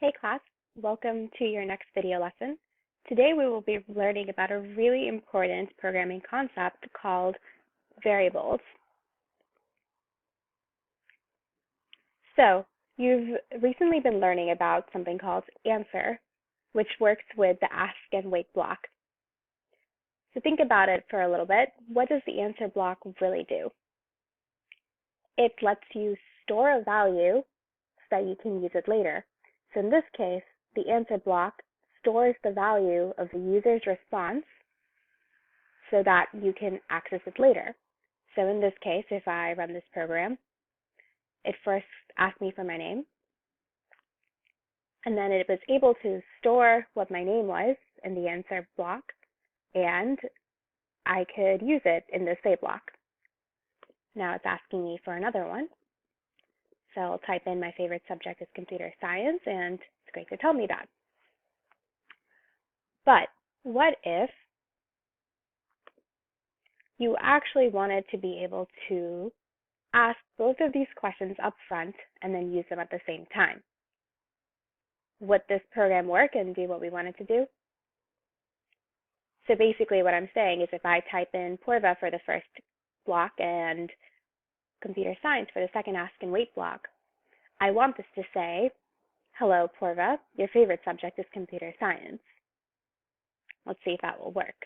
Hey class, welcome to your next video lesson. Today we will be learning about a really important programming concept called variables. So, you've recently been learning about something called answer, which works with the ask and wait block. So think about it for a little bit. What does the answer block really do? It lets you store a value so that you can use it later. So in this case, the answer block stores the value of the user's response so that you can access it later. So in this case, if I run this program, it first asked me for my name, and then it was able to store what my name was in the answer block, and I could use it in the say block. Now it's asking me for another one. So I'll type in my favorite subject is computer science, and it's going to tell me that. But what if you actually wanted to be able to ask both of these questions up front and then use them at the same time? Would this program work and do what we want it to do? So basically what I'm saying is if I type in Porva for the first block and computer science for the second ask and wait block, I want this to say, hello Porva, your favorite subject is computer science. Let's see if that will work.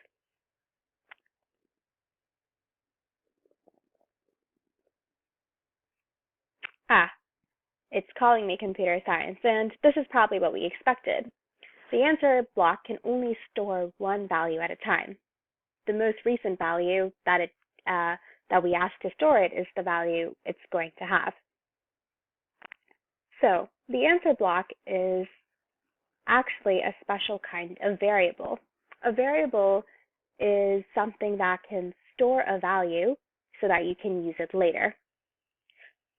It's calling me computer science, and this is probably what we expected. The answer block can only store one value at a time. The most recent value that we ask to store it is the value it's going to have. So the answer block is actually a special kind of variable. A variable is something that can store a value so that you can use it later.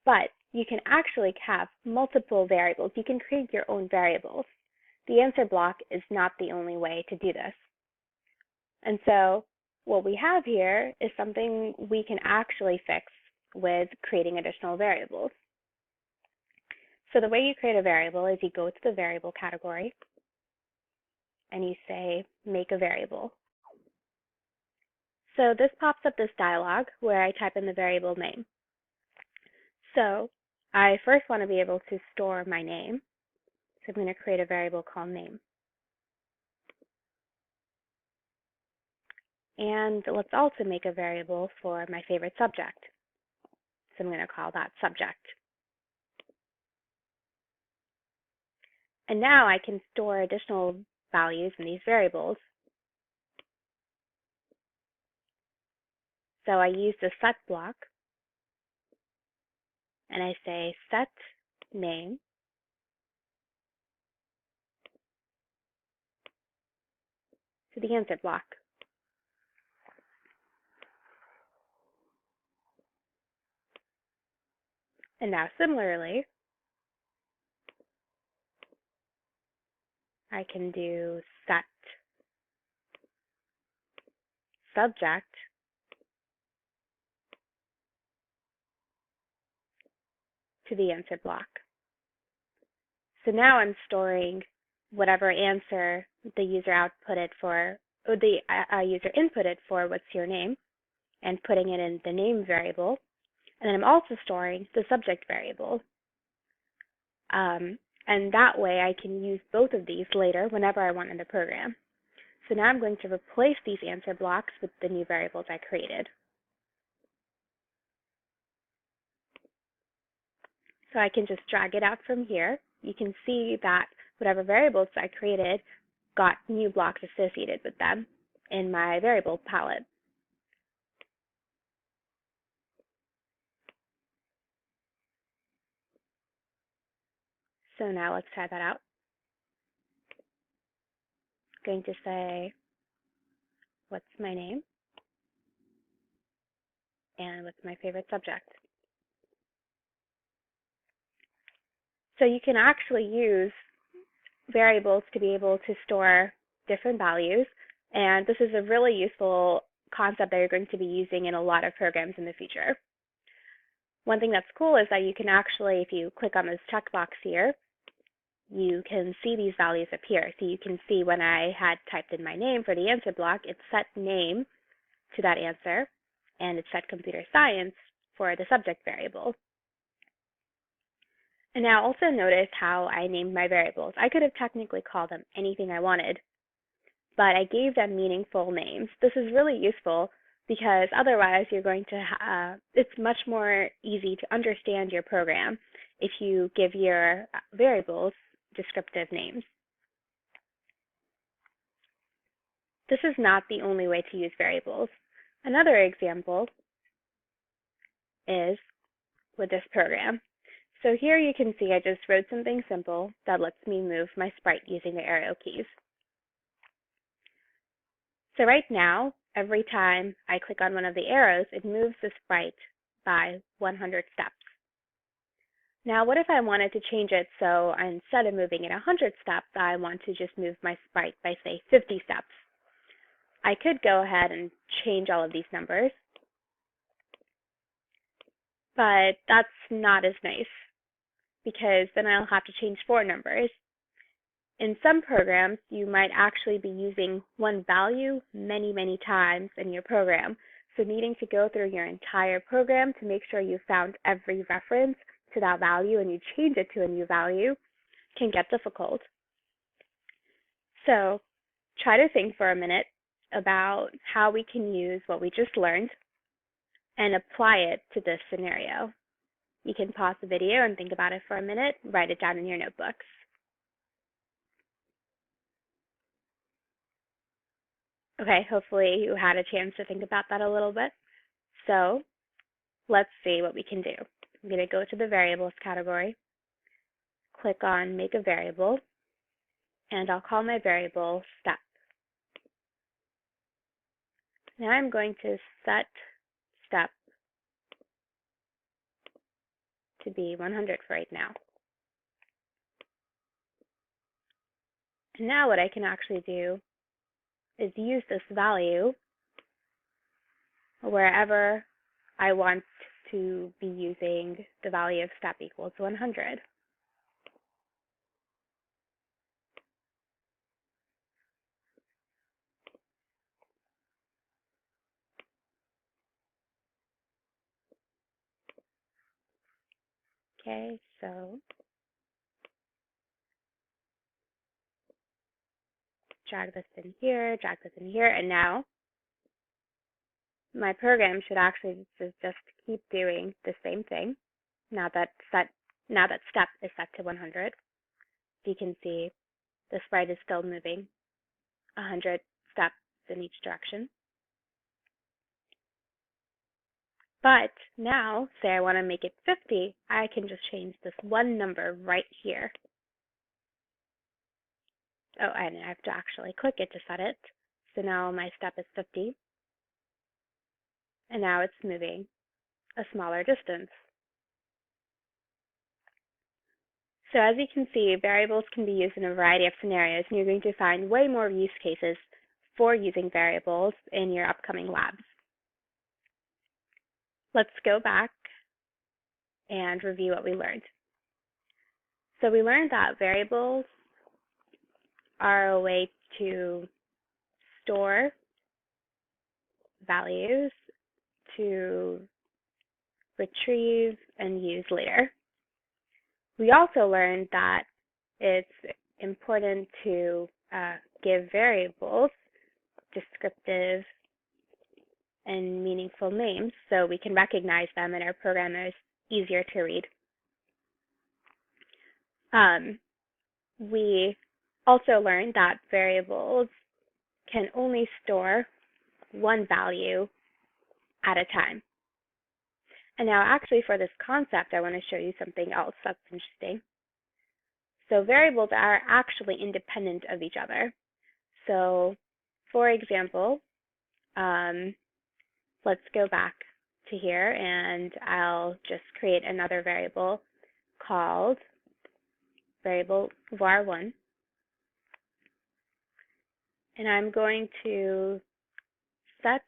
But you can actually have multiple variables. You can create your own variables. The answer block is not the only way to do this. And so what we have here is something we can actually fix with creating additional variables. So the way you create a variable is you go to the variable category and you say make a variable. So this pops up this dialog where I type in the variable name. So I first want to be able to store my name. So I'm going to create a variable called name. And let's also make a variable for my favorite subject. So I'm going to call that subject. And now I can store additional values in these variables. So I use the set block, and I say set name to the answer block. And now similarly, I can do set subject to the answer block. So now I'm storing whatever answer the user outputted for, or the user inputted for what's your name, and putting it in the name variable. And then I'm also storing the subject variable. And that way I can use both of these later whenever I want in the program. So now I'm going to replace these answer blocks with the new variables I created. So I can just drag it out from here. You can see that whatever variables I created got new blocks associated with them in my variable palette. So now let's try that out. I'm going to say, what's my name? And what's my favorite subject? So you can actually use variables to be able to store different values, and this is a really useful concept that you're going to be using in a lot of programs in the future. One thing that's cool is that you can actually, if you click on this checkbox here, you can see these values appear. So you can see when I had typed in my name for the answer block, it set name to that answer, and it set computer science for the subject variable. And now also notice how I named my variables. I could have technically called them anything I wanted, but I gave them meaningful names. This is really useful because otherwise you're going to, it's much more easy to understand your program if you give your variables descriptive names. This is not the only way to use variables. Another example is with this program. So here you can see I just wrote something simple that lets me move my sprite using the arrow keys. So right now, every time I click on one of the arrows, it moves the sprite by 100 steps. Now, what if I wanted to change it so instead of moving it 100 steps, I want to just move my sprite by, say, 50 steps? I could go ahead and change all of these numbers, but that's not as nice because then I'll have to change 4 numbers. In some programs, you might actually be using one value many, many times in your program. So needing to go through your entire program to make sure you found every reference to that value and you change it to a new value can get difficult. So try to think for a minute about how we can use what we just learned and apply it to this scenario. You can pause the video and think about it for a minute, write it down in your notebooks. Okay, hopefully you had a chance to think about that a little bit. So let's see what we can do. I'm going to go to the variables category, click on make a variable, and I'll call my variable step. Now I'm going to set step to be 100 for right now. And now what I can actually do is use this value wherever I want to be using the value of step equals 100. Okay, so drag this in here, and now my program should actually just keep doing the same thing. Now that step is set to 100, you can see the sprite is still moving 100 steps in each direction. But now, say I want to make it 50, I can just change this one number right here. Oh, and I have to actually click it to set it. So now my step is 50. And now it's moving a smaller distance. So as you can see, variables can be used in a variety of scenarios, and you're going to find way more use cases for using variables in your upcoming labs. Let's go back and review what we learned. So we learned that variables are a way to store values to retrieve and use later. We also learned that it's important to give variables descriptive and meaningful names so we can recognize them and our program is easier to read. We also learned that variables can only store one value at a time. And now actually for this concept, I want to show you something else that's interesting. So variables are actually independent of each other. So for example, let's go back to here and I'll just create another variable called variable var1. And I'm going to set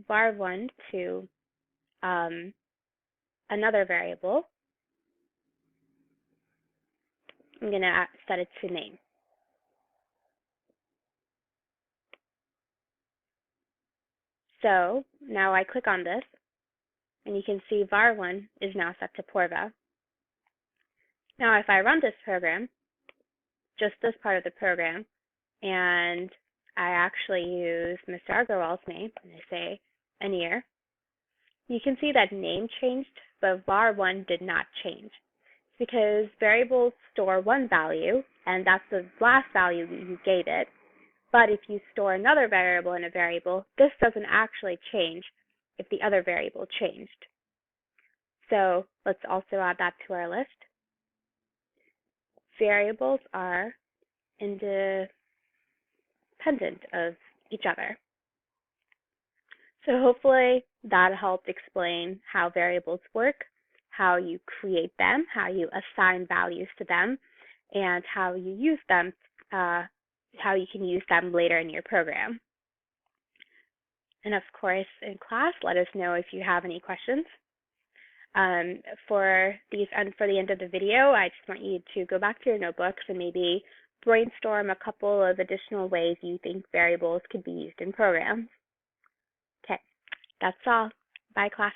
var1 to another variable, I'm going to set it to name. So now I click on this, and you can see var1 is now set to Porva. Now if I run this program, just this part of the program, and I actually use Mr. Agarwal's name, and I say Anir, you can see that name changed, but var1 did not change. It's because variables store one value, and that's the last value you gave it. But if you store another variable in a variable, this doesn't actually change if the other variable changed. So let's also add that to our list. Variables are independent of each other. So hopefully that helped explain how variables work, how you create them, how you assign values to them, and how you use them, how you can use them later in your program. And of course, in class, let us know if you have any questions. For the end of the video, I just want you to go back to your notebooks and maybe brainstorm a couple of additional ways you think variables could be used in programs. Okay, that's all. Bye, class.